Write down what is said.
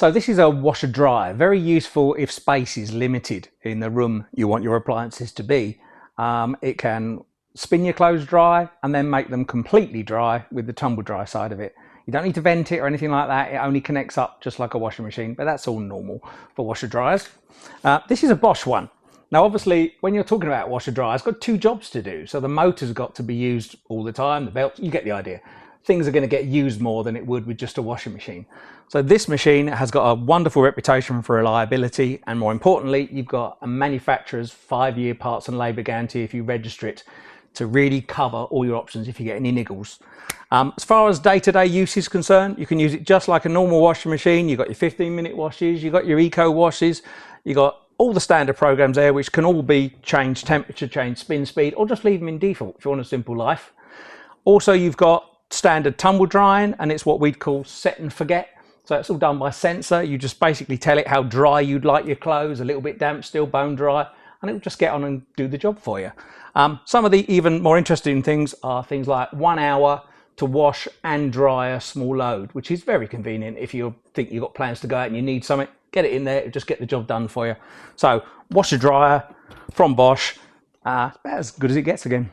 So this is a washer dryer, very useful if space is limited in the room you want your appliances to be. It can spin your clothes dry and then make them completely dry with the tumble dry side of it. You don't need to vent it or anything like that. It only connects up just like a washing machine, but that's all normal for washer dryers. This is a Bosch one. Now, obviously, when you're talking about washer dryers, it's got two jobs to do. So the motor's got to be used all the time, the belt, you get the idea. Things are going to get used more than it would with just a washing machine. So this machine has got a wonderful reputation for reliability, and more importantly, you've got a manufacturer's 5-year parts and labour guarantee if you register it, to really cover all your options if you get any niggles. As far as day-to-day use is concerned, you can use it just like a normal washing machine. You've got your 15-minute washes, you've got your eco washes, you've got all the standard programs there, which can all be change temperature, change spin speed, or just leave them in default if you want a simple life. Also, you've got standard tumble drying, and it's what we'd call set and forget. So it's all done by sensor. You just basically tell it how dry you'd like your clothes, a little bit damp, still bone dry, and it will just get on and do the job for you. Some of the even more interesting things are things like 1 hour to wash and dry a small load, which is very convenient if you think you've got plans to go out and you need something, get it in there, just get the job done for you. So washer dryer from Bosch, as good as it gets again.